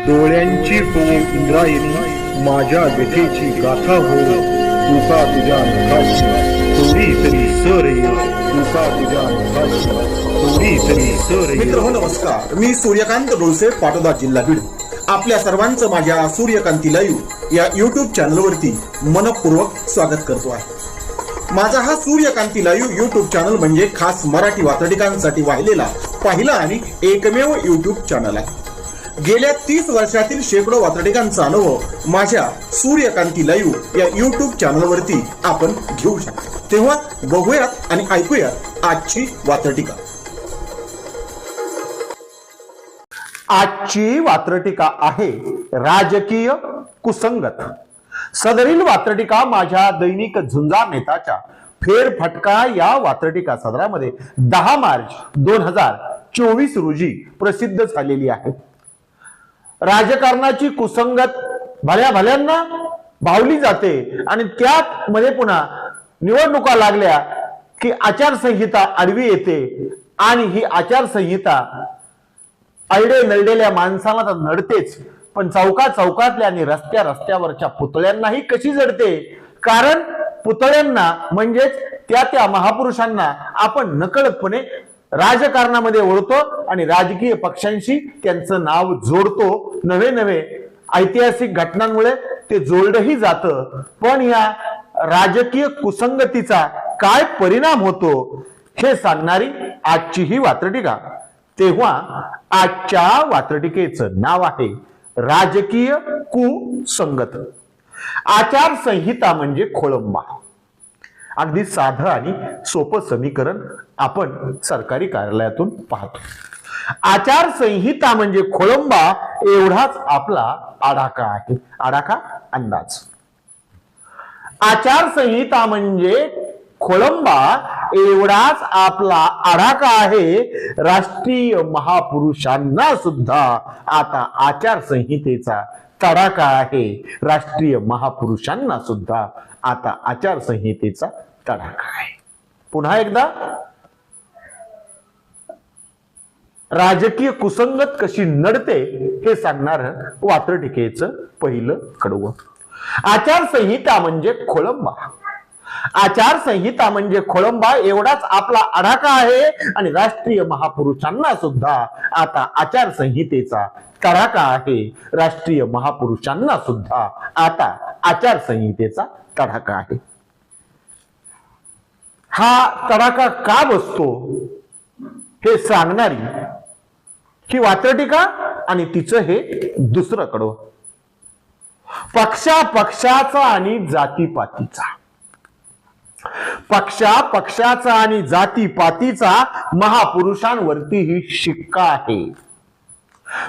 डोळ्यांची हो इंद्रायणी माझ्या व्यथेची गाथा हो तुका तुझ्या नखाची थोडी तरी सर ये तुका तुझ्या नखाची थोडी तरी सर ये. मित्र नमस्कार, मी सूर्यकांत डोळसे, पाटोदा, जिल्हा बीड. आपल्या सर्वांचं माझ्या सूर्यकांती लाईव्ह या युट्यूब चॅनलवरती मनपूर्वक स्वागत करतो आहे. माझा हा सूर्यकांती लाईव्ह युट्यूब चॅनल म्हणजे खास मराठी वात्रटिकांसाठी वाहिलेला पहिला आणि एकमेव युट्यूब चॅनल आहे. गेल्या 30 वर्षातील शेकडो वात्रटिकांचा अनुभव माझ्या सूर्यकांती लाईव्ह या युट्यूब चॅनलवरती आपण घेऊ शकता. तेव्हा बघूयात आणि ऐकूयात आजची वात्रटिका. आजची वात्रटिका आहे राजकीय कुसंगत. सदरील वात्रटिका माझ्या दैनिक झुंजार नेताच्या फेरफटका या वात्रटिका सदरामध्ये 10 मार्च 2024 रोजी प्रसिद्ध झालेली आहे. राजकारणाची कुसंगत भल्या भल्यांना भावली जाते आणि त्यात मध्ये पुन्हा निवडणुका लागल्या की आचारसंहिता आडवी येते आणि ही आचारसंहिता अडे नळलेल्या माणसाला तर नडतेच, पण चौकातल्या आणि रस्त्यावरच्या पुतळ्यांनाही कशी जडते. कारण पुतळ्यांना म्हणजेच त्या महापुरुषांना आपण नकळतपणे राजकारणामध्ये ओळखतो आणि राजकीय पक्षांशी त्यांचं नाव जोडतो. नवे ऐतिहासिक घटनांमुळे ते जोडलंही जातं. पण या राजकीय कुसंगतीचा काय परिणाम होतो हे सांगणारी आजची ही वात्रटिका. तेव्हा आजच्या वात्रटिकेचं नाव आहे राजकीय कुसंगत. आचारसंहिता म्हणजे खोळंबा. अगदी साधं आणि सोपं समीकरण आपण सरकारी कार्यालयातून पाहतो. आचारसंहिता म्हणजे खोळंबा एवढाच आपला आडाखा आहे. आडाखा अंदाज. आचारसंहिता म्हणजे खोळंबा एवढाच आपला आडाखा आहे. राष्ट्रीय महापुरुषांना सुद्धा आता आचारसंहितेचा तडाखा आहे. राष्ट्रीय महापुरुषांना सुद्धा आता आचारसंहितेचा तडाखा आहे. पुन्हा एकदा, राजकीय कुसंगत कशी नडते हे सांगणार वात्रटिकेचं पहिलं कडवं. आचारसंहिता म्हणजे खोळंबा. आचारसंहिता म्हणजे खोळंबा एवढाच आपला आडाखा आहे आणि राष्ट्रीय महापुरुषांना सुद्धा आता आचारसंहितेचा तडाखा आहे. राष्ट्रीय महापुरुषांना सुद्धा आता आचारसंहितेचा तडाखा आहे. हा तडाखा का बसतो हे सांगणारी ही वात्रटिका आणि तिचं हे दुसरं कडवं. पक्षाचा आणि जातीपातीचा. पक्षाचा आणि जातीपातीचा महापुरुषांवरती ही शिक्का आहे.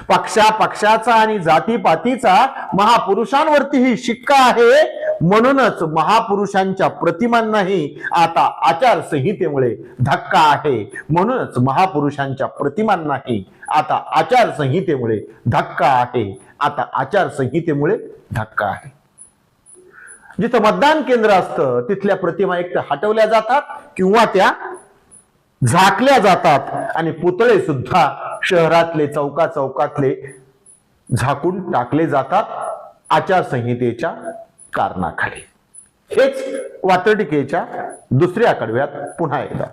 पक्षाचा आणि जातीपातीचा महापुरुषांवरती ही शिक्का आहे. म्हणूनच महापुरुषांच्या प्रतिमांनाही आता आचारसंहितेमुळे धक्का आहे. म्हणूनच महापुरुषांच्या प्रतिमांनाही आता आचारसंहितेमुळे धक्का आहे. आता आचारसंहितेमुळे धक्का आहे. जिथं मतदान केंद्र असतं तिथल्या प्रतिमा एक तर हटवल्या जातात किंवा त्या झाकल्या जातात आणि पुतळे सुद्धा शहरातले चौकातले झाकून टाकले जातात आचारसंहितेच्या कारणाखाली. हेच वात्रटिकेच्या दुसऱ्या कडव्यात पुन्हा एकदा.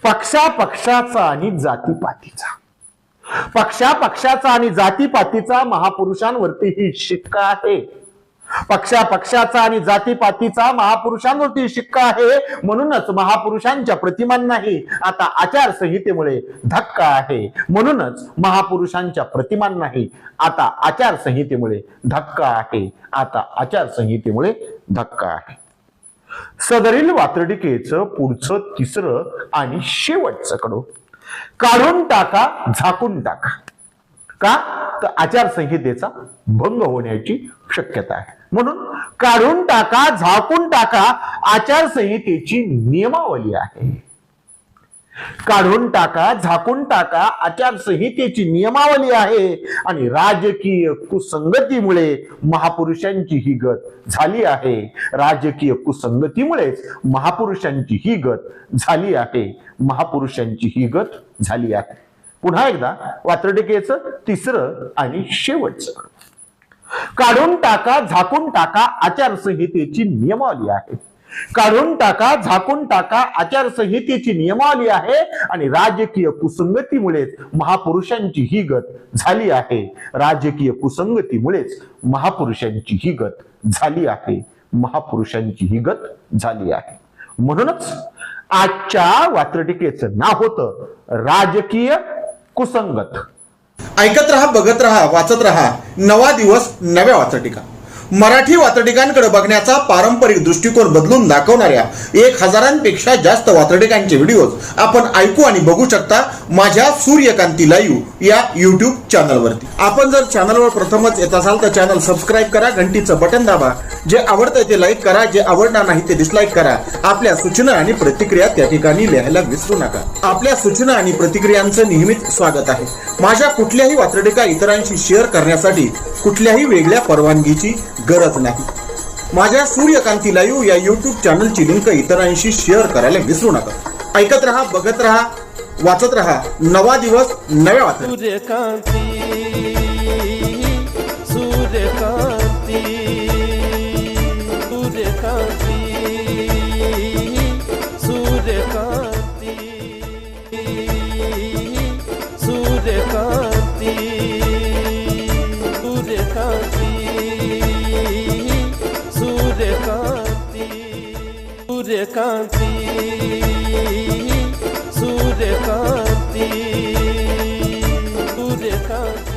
पक्षाचा आणि जातीपातीचा. पक्षाचा आणि जातीपातीचा महापुरुषांवरती ही शिक्का आहे. पक्षाचा आणि जातीपातीचा महापुरुषांवरती शिक्का आहे. म्हणूनच महापुरुषांच्या प्रतिमांनाही आता आचारसंहितेमुळे धक्का आहे. म्हणूनच महापुरुषांच्या प्रतिमांनाही आता आचारसंहितेमुळे धक्का आहे. आता आचारसंहितेमुळे धक्का आहे. सदरील वात्रटिकेचं पुढचं तिसरं आणि शेवटचं कडवं. काढून टाका, झाकून टाका. का तर आचारसंहितेचा भंग होण्याची शक्यता आहे. म्हणून काढून टाका, झाकून टाका आचारसंहितेची नियमावली आहे. काढून टाका, झाकून टाका आचारसंहितेची नियमावली आहे. आणि राजकीय कुसंगतीमुळे महापुरुषांची ही गत झाली आहे. राजकीय कुसंगतीमुळेच महापुरुषांची ही गत झाली आहे. महापुरुषांची ही गत झाली आहे. पुन्हा एकदा वात्रटिकेचं तिसरं आणि शेवटचं. काढून टाका, झाकून टाका आचारसंहितेची नियमावली आहे. काढून टाका, झाकून टाका आचारसंहितेची नियमावली आहे आणि राजकीय कुसंगतीमुळेच महापुरुषांची ही गत झाली आहे. राजकीय कुसंगतीमुळेच महापुरुषांची ही गत झाली आहे. महापुरुषांची ही गत झाली आहे. म्हणूनच आजच्या वात्रटिकेचं नाव होतं राजकीय कुसंगत. ऐकत रहा, बघत रहा, वाचत रहा. नवा दिवस नव्या वात्रटिका. मराठी वात्रटिकांकडे बघण्याचा पारंपरिक दृष्टिकोन बदलून दाखवणाऱ्या 1000पेक्षा जास्त वात्रटिकांचे व्हिडिओज आपण ऐकू आणि बघू शकता माझ्या सूर्यकांती लाईव्ह या युट्यूब चॅनलवरती. आपण जर चॅनलवर प्रथमच येत असाल तर चॅनल सबस्क्राईब करा, घंटीचं बटन दाबा. जे आवडतंय ते लाईक करा, जे आवडणार नाही ते डिसलाईक करा. आपल्या सूचना आणि प्रतिक्रिया त्या ठिकाणी लिहायला विसरू नका. आपल्या सूचना आणि प्रतिक्रियांचं नेहमीच स्वागत आहे. माझ्या कुठल्याही वात्रटिका इतरांशी शेअर करण्यासाठी कुठल्याही वेगळ्या परवानगीची गरज नाही. माझ्या सूर्यकांती लाईव्ह या युट्यूब चॅनलची लिंक इतरांशी शेअर करायला विसरू नका. ऐकत रहा, बघत रहा, वाचत रहा. नवा दिवस नव्या वात्रटिका. सूर्यकांती, सूर्यकांती, सूर्यकांती, सूर्यकांती, सूर्यकांती, सूर्यकांती, सूर्यकांती, सूर्यकांती, सूर्यकांती, सूर्यकांती.